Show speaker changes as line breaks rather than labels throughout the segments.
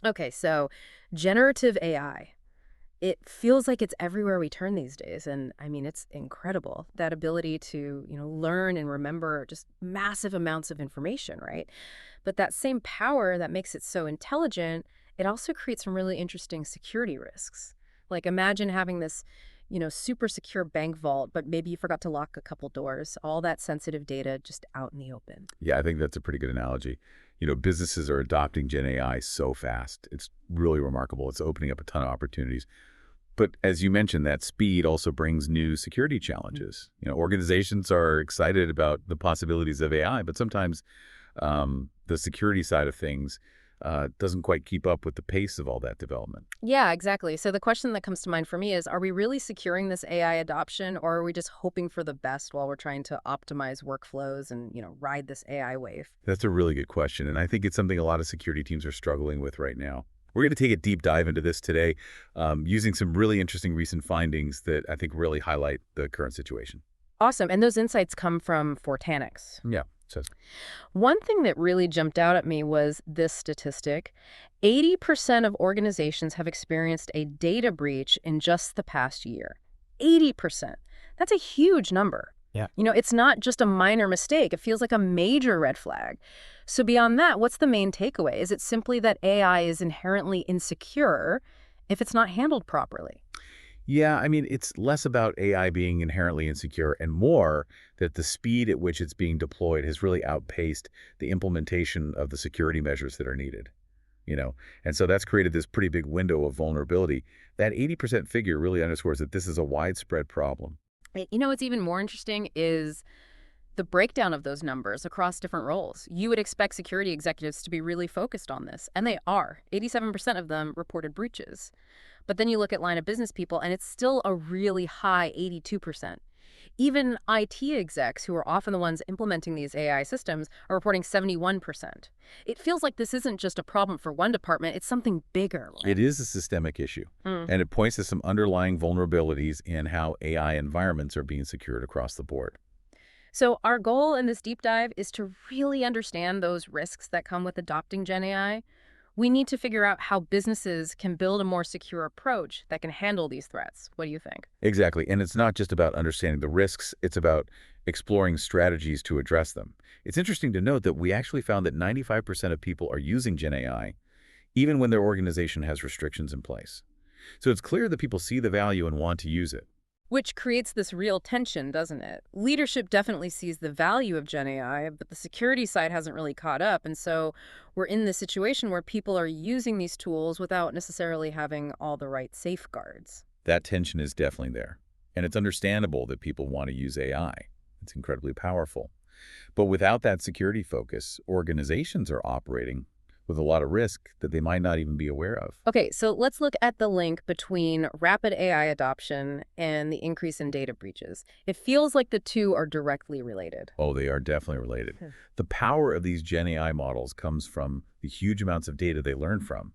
Okay, so generative AI. It feels like it's everywhere we turn these days. And I mean, it's incredible, that ability to, learn and remember just massive amounts of information, right? But that same power that makes it so intelligent, it also creates some really interesting security risks. Like imagine having this, super secure bank vault, but maybe you forgot to lock a couple doors, all that sensitive data just out in the open.
Yeah, I think that's a pretty good analogy. Businesses are adopting Gen AI so fast. It's really remarkable. It's opening up a ton of opportunities. But as you mentioned, that speed also brings new security challenges. Organizations are excited about the possibilities of AI, but sometimes the security side of things doesn't quite keep up with the pace of all that development.
Yeah, exactly. So the question that comes to mind for me is, are we really securing this AI adoption, or are we just hoping for the best while we're trying to optimize workflows and, ride this AI wave?
That's a really good question, and I think it's something a lot of security teams are struggling with right now. We're going to take a deep dive into this today, using some really interesting recent findings that I think really highlight the current situation.
Awesome. And those insights come from Fortanix.
Yeah. So
One thing that really jumped out at me was this statistic. 80% of organizations have experienced a data breach in just the past year. 80%. That's a huge number.
yeah.
It's not just a minor mistake. It feels like a major red flag. So beyond that, what's the main takeaway? Is it simply that AI is inherently insecure if it's not handled properly?
Yeah, I mean, it's less about AI being inherently insecure and more that the speed at which it's being deployed has really outpaced the implementation of the security measures that are needed, you know? And so that's created this pretty big window of vulnerability. That 80% figure really underscores that this is a widespread problem.
What's even more interesting is the breakdown of those numbers across different roles. You would expect security executives to be really focused on this, and they are. 87% of them reported breaches. But then you look at line of business people, and it's still a really high 82%. Even IT execs, who are often the ones implementing these AI systems, are reporting 71%. It feels like this isn't just a problem for one department, it's something bigger.
It is a systemic issue,
Mm.
and it points to some underlying vulnerabilities in how AI environments are being secured across the board.
So our goal in this deep dive is to really understand those risks that come with adopting Gen AI. We need to figure out how businesses can build a more secure approach that can handle these threats. What do you think?
Exactly. And it's not just about understanding the risks, it's about exploring strategies to address them. It's interesting to note that we actually found that 95% of people are using Gen AI, even when their organization has restrictions in place. So it's clear that people see the value and want to use it.
Which creates this real tension, doesn't it? Leadership definitely sees the value of Gen AI, but the security side hasn't really caught up. And so we're in this situation where people are using these tools without necessarily having all the right safeguards.
That tension is definitely there. And it's understandable that people want to use AI. It's incredibly powerful. But without that security focus, organizations are operating with a lot of risk that they might not even be aware of.
Okay, so let's look at the link between rapid AI adoption and the increase in data breaches. It feels like the two are directly related.
Oh, they are definitely related.
Hmm.
The power of these Gen AI models comes from the huge amounts of data they learn from.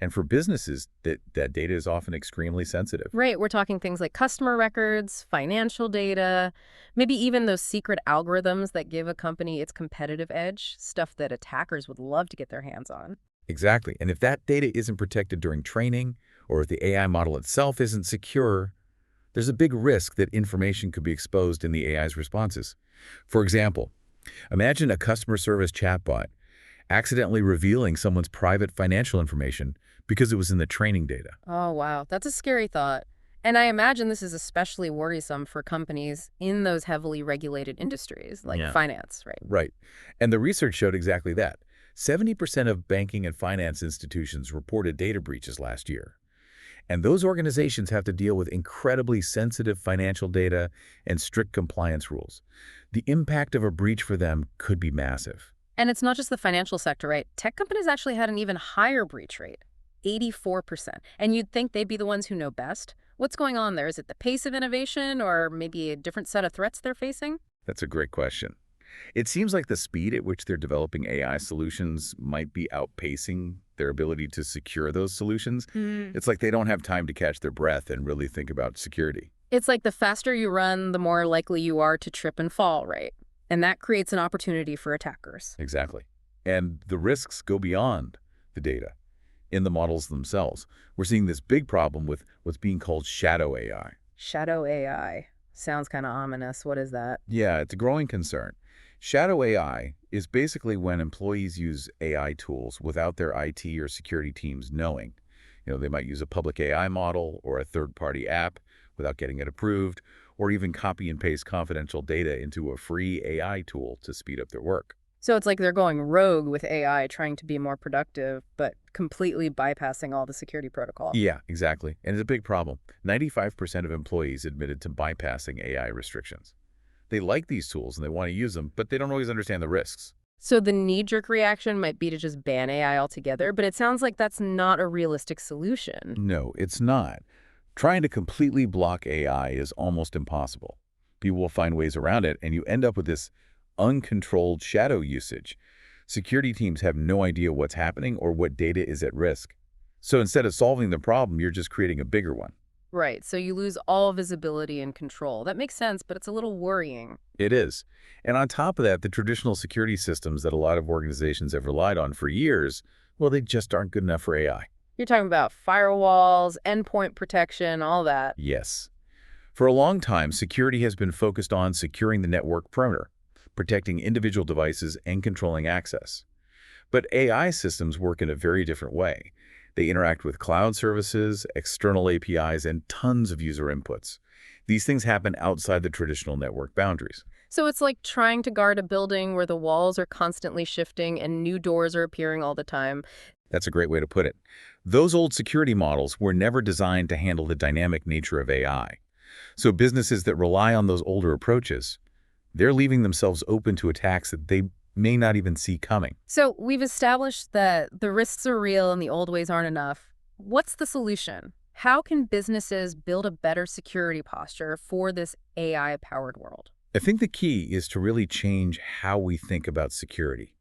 And for businesses, that data is often extremely sensitive.
Right, we're talking things like customer records, financial data, maybe even those secret algorithms that give a company its competitive edge, stuff that attackers would love to get their hands on.
Exactly. And if that data isn't protected during training, or if the AI model itself isn't secure, there's a big risk that information could be exposed in the AI's responses. For example, imagine a customer service chatbot accidentally revealing someone's private financial information because it was in the training data.
Oh, wow, that's a scary thought. And I imagine this is especially worrisome for companies in those heavily regulated industries, like
Yeah.
finance, right?
Right. And the research showed exactly that. 70% of banking and finance institutions reported data breaches last year. And those organizations have to deal with incredibly sensitive financial data and strict compliance rules. The impact of a breach for them could be massive.
And it's not just the financial sector, right? Tech companies actually had an even higher breach rate, 84%. And you'd think they'd be the ones who know best. What's going on there? Is it the pace of innovation or maybe a different set of threats they're facing?
That's a great question. It seems like the speed at which they're developing AI solutions might be outpacing their ability to secure those solutions.
Mm.
It's like they don't have time to catch their breath and really think about security.
It's like the faster you run, the more likely you are to trip and fall, right? And that creates an opportunity for attackers.
Exactly. And the risks go beyond the data. in the models themselves. We're seeing this big problem with what's being called shadow AI.
Shadow AI. Sounds kind of ominous. What is that?
Yeah, it's a growing concern. Shadow AI is basically when employees use AI tools without their IT or security teams knowing. They might use a public AI model or a third-party app without getting it approved, or even copy and paste confidential data into a free AI tool to speed up their work.
So it's like they're going rogue with AI, trying to be more productive, but completely bypassing all the security protocol.
Yeah, exactly. And it's a big problem. 95% of employees admitted to bypassing AI restrictions. They like these tools and they want to use them, but they don't always understand the risks.
So the knee-jerk reaction might be to just ban AI altogether, but it sounds like that's not a realistic solution.
No, it's not. Trying to completely block AI is almost impossible. People will find ways around it, and you end up with this uncontrolled shadow usage. Security teams have no idea what's happening or what data is at risk. So instead of solving the problem, you're just creating a bigger one.
Right, so you lose all visibility and control. That makes sense, but it's a little worrying.
It is. And on top of that, the traditional security systems that a lot of organizations have relied on for years, well, they just aren't good enough for AI.
You're talking about firewalls, endpoint protection, all that.
Yes. For a long time, security has been focused on securing the network perimeter, protecting individual devices and controlling access. But AI systems work in a very different way. They interact with cloud services, external APIs, and tons of user inputs. These things happen outside the traditional network boundaries.
So it's like trying to guard a building where the walls are constantly shifting and new doors are appearing all the time.
That's a great way to put it. Those old security models were never designed to handle the dynamic nature of AI. So businesses that rely on those older approaches, they're leaving themselves open to attacks that they may not even see coming.
So we've established that the risks are real and the old ways aren't enough. What's the solution? How can businesses build a better security posture for this AI-powered world?
I think the key is to really change how we think about security.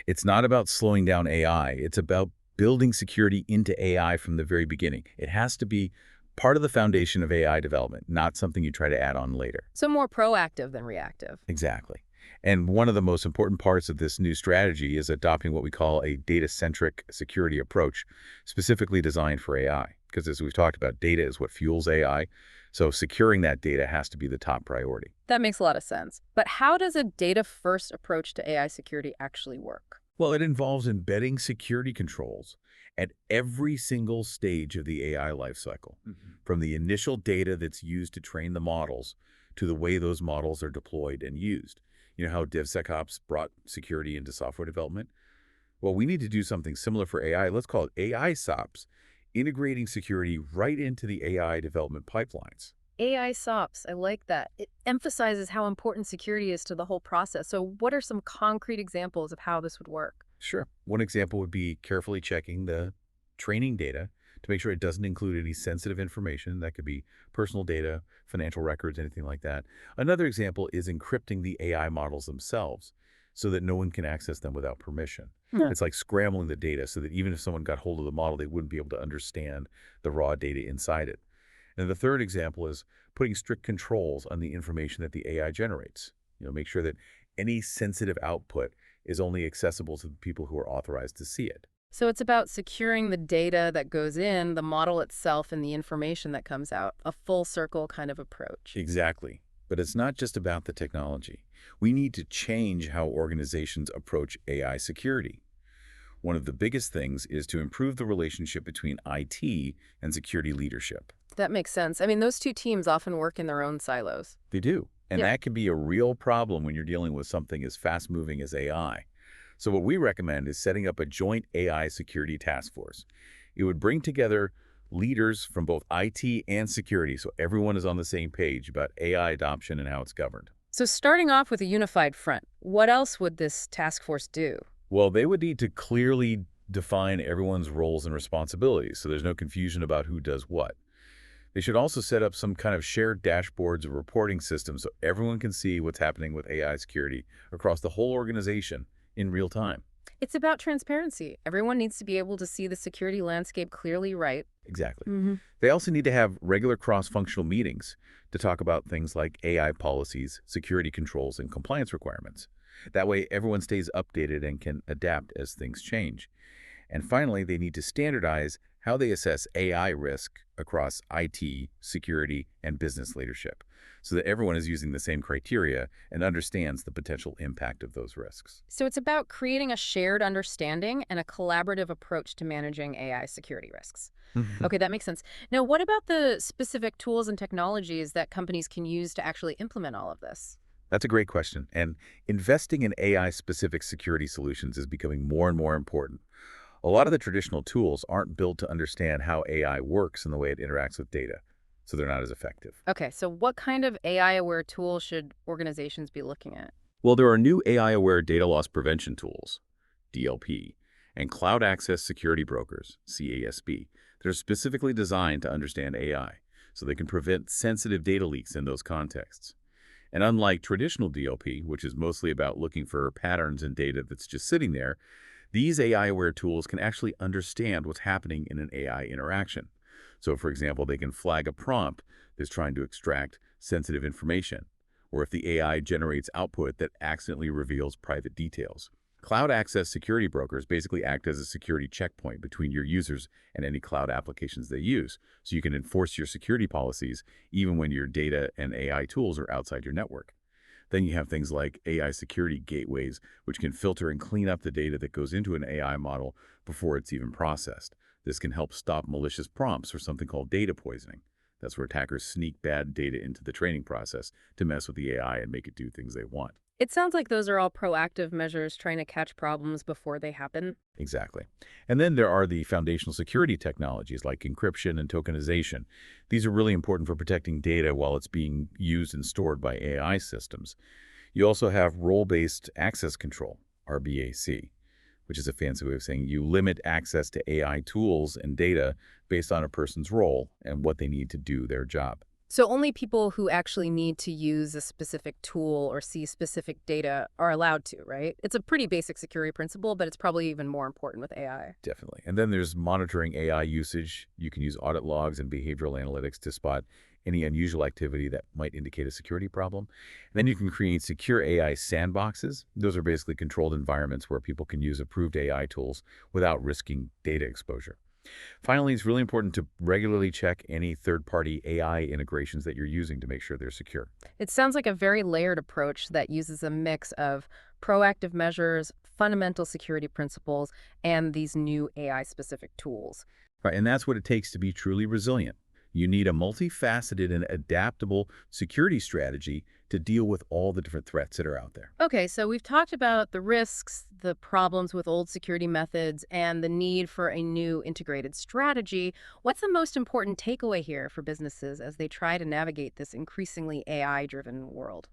It's not about slowing down AI. It's about building security into AI from the very beginning. It has to be part of the foundation of AI development, not something you try to add on later.
So more proactive than reactive.
Exactly. And one of the most important parts of this new strategy is adopting what we call a data-centric security approach, specifically designed for AI. Because as we've talked about, data is what fuels AI. So securing that data has to be the top priority.
That makes a lot of sense. But how does a data-first approach to AI security actually work?
Well, it involves embedding security controls at every single stage of the AI lifecycle, from the initial data that's used to train the models to the way those models are deployed and used. You know how DevSecOps brought security into software development? Well, we need to do something similar for AI. Let's call it AI SOPs, integrating security right into the AI development pipelines.
AI SOPs, I like that. It emphasizes how important security is to the whole process. So what are some concrete examples of how this would work?
Sure. One example would be carefully checking the training data to make sure it doesn't include any sensitive information. That could be personal data, financial records, anything like that. Another example is encrypting the AI models themselves so that no one can access them without permission. It's like scrambling the data so that even if someone got hold of the model, they wouldn't be able to understand the raw data inside it. And the third example is putting strict controls on the information that the AI generates. Make sure that any sensitive output is only accessible to the people who are authorized to see it.
So it's about securing the data that goes in, the model itself, and the information that comes out, a full circle kind of approach.
Exactly. But it's not just about the technology. We need to change how organizations approach AI security. One of the biggest things is to improve the relationship between IT and security leadership.
That makes sense. I mean, those two teams often work in their own silos.
They do. And
Yeah.
that can be a real problem when you're dealing with something as fast-moving as AI. So what we recommend is setting up a joint AI security task force. It would bring together leaders from both IT and security so everyone is on the same page about AI adoption and how it's governed.
So starting off with a unified front, what else would this task force do?
Well, they would need to clearly define everyone's roles and responsibilities so there's no confusion about who does what. They should also set up some kind of shared dashboards or reporting systems so everyone can see what's happening with AI security across the whole organization in real time.
It's about transparency. Everyone needs to be able to see the security landscape clearly, right?
Exactly.
Mm-hmm.
They also need to have regular cross-functional meetings to talk about things like AI policies, security controls, and compliance requirements. That way, everyone stays updated and can adapt as things change. And finally, they need to standardize how they assess AI risk across IT, security, and business leadership so that everyone is using the same criteria and understands the potential impact of those risks.
So it's about creating a shared understanding and a collaborative approach to managing AI security risks. Okay, that makes sense. Now, what about the specific tools and technologies that companies can use to actually implement all of this?
That's a great question. And investing in AI-specific security solutions is becoming more and more important. A lot of the traditional tools aren't built to understand how AI works and the way it interacts with data, so they're not as effective.
Okay, so what kind of AI-aware tools should organizations be looking at?
Well, there are new AI-aware data loss prevention tools, DLP, and cloud access security brokers, CASB, that are specifically designed to understand AI, so they can prevent sensitive data leaks in those contexts. And unlike traditional DLP, which is mostly about looking for patterns in data that's just sitting there, these AI-aware tools can actually understand what's happening in an AI interaction. So, for example, they can flag a prompt that's trying to extract sensitive information, or if the AI generates output that accidentally reveals private details. Cloud access security brokers basically act as a security checkpoint between your users and any cloud applications they use, so you can enforce your security policies even when your data and AI tools are outside your network. Then you have things like AI security gateways, which can filter and clean up the data that goes into an AI model before it's even processed. This can help stop malicious prompts or something called data poisoning. That's where attackers sneak bad data into the training process to mess with the AI and make it do things they want.
It sounds like those are all proactive measures trying to catch problems before they happen.
Exactly. And then there are the foundational security technologies like encryption and tokenization. These are really important for protecting data while it's being used and stored by AI systems. You also have role-based access control, RBAC, which is a fancy way of saying you limit access to AI tools and data based on a person's role and what they need to do their job.
So only people who actually need to use a specific tool or see specific data are allowed to, right? It's a pretty basic security principle, but it's probably even more important with AI.
Definitely. And then there's monitoring AI usage. You can use audit logs and behavioral analytics to spot any unusual activity that might indicate a security problem. And then you can create secure AI sandboxes. Those are basically controlled environments where people can use approved AI tools without risking data exposure. Finally, it's really important to regularly check any third-party AI integrations that you're using to make sure they're secure.
It sounds like a very layered approach that uses a mix of proactive measures, fundamental security principles, and these new AI-specific tools.
Right, and that's what it takes to be truly resilient. You need a multifaceted and adaptable security strategy to deal with all the different threats that are out there.
Okay, so we've talked about the risks, the problems with old security methods, and the need for a new integrated strategy. What's the most important takeaway here for businesses as they try to navigate this increasingly AI-driven world?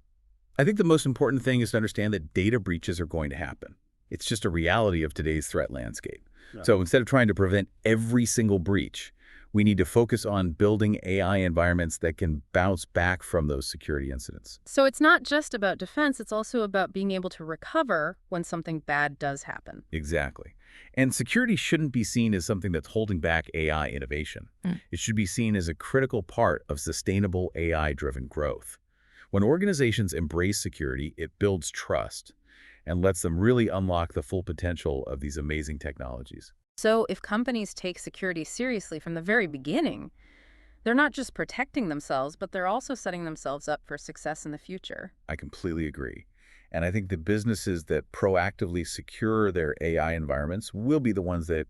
I think the most important thing is to understand that data breaches are going to happen. It's just a reality of today's threat landscape.
Yeah.
So instead of trying to prevent every single breach, we need to focus on building AI environments that can bounce back from those security incidents.
So it's not just about defense, it's also about being able to recover when something bad does happen.
Exactly. And security shouldn't be seen as something that's holding back AI innovation. It should be seen as a critical part of sustainable AI-driven growth. When organizations embrace security, it builds trust and lets them really unlock the full potential of these amazing technologies.
So if companies take security seriously from the very beginning, they're not just protecting themselves, but they're also setting themselves up for success in the future.
I completely agree. And I think the businesses that proactively secure their AI environments will be the ones that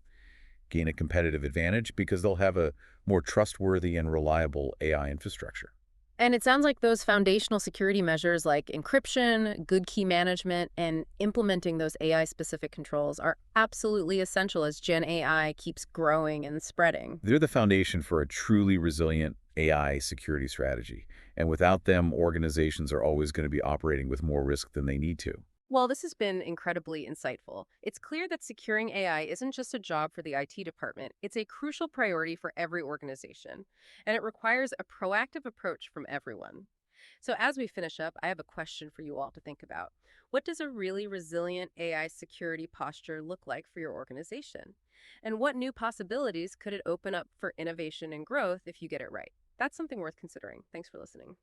gain a competitive advantage because they'll have a more trustworthy and reliable AI infrastructure.
And it sounds like those foundational security measures like encryption, good key management, and implementing those AI-specific controls are absolutely essential as Gen AI keeps growing and spreading.
They're the foundation for a truly resilient AI security strategy. And without them, organizations are always going to be operating with more risk than they need to.
Well, this has been incredibly insightful. It's clear that securing AI isn't just a job for the IT department, it's a crucial priority for every organization, and it requires a proactive approach from everyone. So, as we finish up, I have a question for you all to think about. What does a really resilient AI security posture look like for your organization? And what new possibilities could it open up for innovation and growth if you get it right? That's something worth considering. Thanks for listening.